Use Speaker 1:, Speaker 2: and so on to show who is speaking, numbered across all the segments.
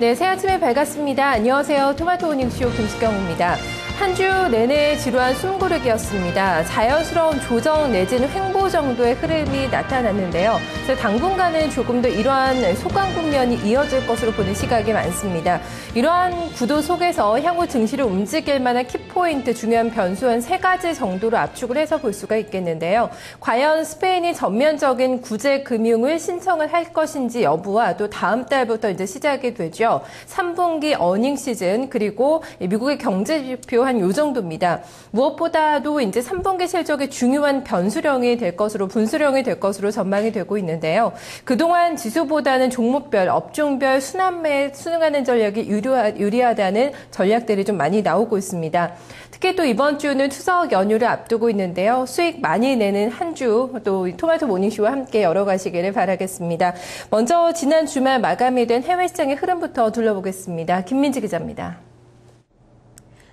Speaker 1: 네, 새 아침에 밝았습니다. 안녕하세요. 토마토 모닝쇼 김수경입니다. 한 주 내내 지루한 숨고르기였습니다. 자연스러운 조정 내지는 횡보 정도의 흐름이 나타났는데요. 그래서 당분간은 조금 더 이러한 소강 국면이 이어질 것으로 보는 시각이 많습니다. 이러한 구도 속에서 향후 증시를 움직일 만한 키포인트, 중요한 변수 한 3가지 정도로 압축을 해서 볼 수가 있겠는데요. 과연 스페인이 전면적인 구제 금융을 신청을 할 것인지 여부와 또 다음 달부터 이제 시작이 되죠. 3분기 어닝 시즌 그리고 미국의 경제 지표 한 요 정도입니다. 무엇보다도 이제 3분기 실적이 중요한 변수령이 될 것으로, 분수령이 될 것으로 전망이 되고 있는데요. 그동안 지수보다는 종목별, 업종별 순환매에 순응하는 전략이 유리하다는 전략들이 좀 많이 나오고 있습니다. 특히 또 이번 주는 추석 연휴를 앞두고 있는데요. 수익 많이 내는 한 주, 또 토마토 모닝쇼와 함께 열어가시기를 바라겠습니다. 먼저 지난 주말 마감이 된 해외 시장의 흐름부터 둘러보겠습니다. 김민지 기자입니다.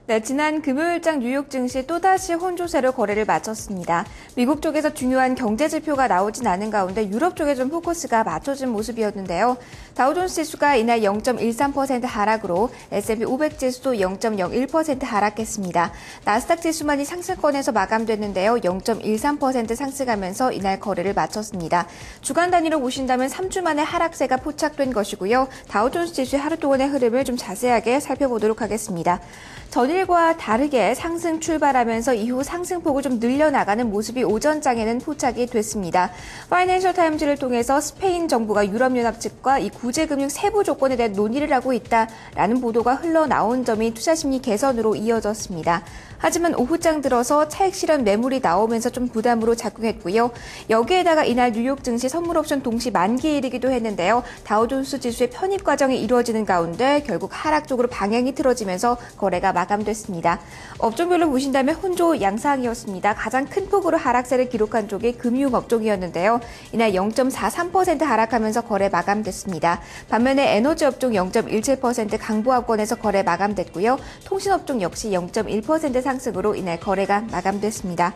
Speaker 2: 네, 지난 금요일장 뉴욕 증시 또다시 혼조세로 거래를 마쳤습니다. 미국 쪽에서 중요한 경제 지표가 나오진 않은 가운데 유럽 쪽에 좀 포커스가 맞춰진 모습이었는데요. 다우존스 지수가 이날 0.13% 하락으로 S&P 500 지수도 0.01% 하락했습니다. 나스닥 지수만이 상승권에서 마감됐는데요. 0.13% 상승하면서 이날 거래를 마쳤습니다. 주간 단위로 보신다면 3주 만에 하락세가 포착된 것이고요. 다우존스 지수의 하루 동안의 흐름을 좀 자세하게 살펴보도록 하겠습니다. 전일과 다르게 상승 출발하면서 이후 상승폭을 좀 늘려나가는 모습이 오전장에는 포착이 됐습니다. 파이낸셜 타임즈를 통해서 스페인 정부가 유럽연합 측과 이 구제금융 세부 조건에 대한 논의를 하고 있다라는 보도가 흘러나온 점이 투자심리 개선으로 이어졌습니다. 하지만 오후장 들어서 차익 실현 매물이 나오면서 좀 부담으로 작용했고요. 여기에다가 이날 뉴욕 증시 선물 옵션 동시 만기일이기도 했는데요. 다우존스 지수의 편입 과정이 이루어지는 가운데 결국 하락 쪽으로 방향이 틀어지면서 거래가 마감됐습니다. 업종별로 보신다면 혼조 양상이었습니다. 가장 큰 폭으로 하락세를 기록한 쪽이 금융업종이었는데요. 이날 0.43% 하락하면서 거래 마감됐습니다. 반면에 에너지 업종 0.17% 강보합권에서 거래 마감됐고요. 통신업종 역시 0.1% 상승으로 이날 거래가 마감됐습니다.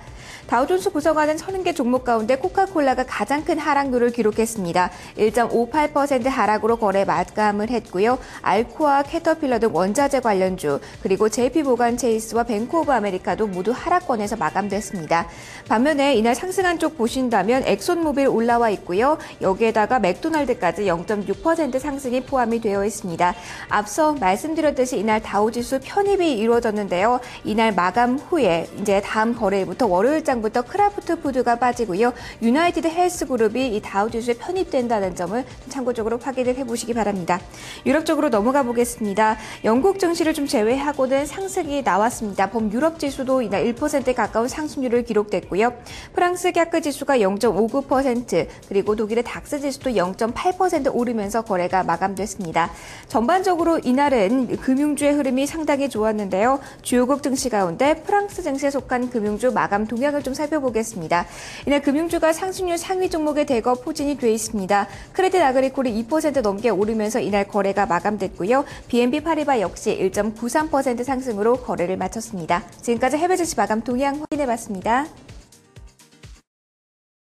Speaker 2: 다우존스 구성하는 30개 종목 가운데 코카콜라가 가장 큰 하락률을 기록했습니다. 1.58% 하락으로 거래 마감을 했고요. 알코아, 캐터필러 등 원자재 관련주, 그리고 JP모간 체이스와 뱅크 오브 아메리카도 모두 하락권에서 마감됐습니다. 반면에 이날 상승한 쪽 보신다면 엑손모빌 올라와 있고요. 여기에다가 맥도날드까지 0.6% 상승이 포함이 되어 있습니다. 앞서 말씀드렸듯이 이날 다우지수 편입이 이루어졌는데요. 이날 마감 후에 이제 다음 거래일부터 월요일장부터 크라프트 푸드가 빠지고요. 유나이티드 헬스그룹이 이 다우지수에 편입된다는 점을 참고적으로 확인을 해보시기 바랍니다. 유럽 쪽으로 넘어가 보겠습니다. 영국 증시를 좀 제외하고는 상승이 나왔습니다. 범유럽 지수도 이날 1%에 가까운 상승률을 기록됐고요. 프랑스 캬크 지수가 0.59%, 그리고 독일의 닥스 지수도 0.8% 오르면서 거래가 마감됐습니다. 전반적으로 이날은 금융주의 흐름이 상당히 좋았는데요. 주요국 증시 가운데 프랑스 증시에 속한 금융주 마감 동향을 좀 살펴보겠습니다. 이날 금융주가 상승률 상위 종목에 대거 포진이 돼 있습니다. 크레딧 아그리콜이 2% 넘게 오르면서 이날 거래가 마감됐고요. BNP 파리바 역시 1.93% 상승으로 거래를 마쳤습니다. 지금까지 해외 증시 마감 동향 확인해봤습니다.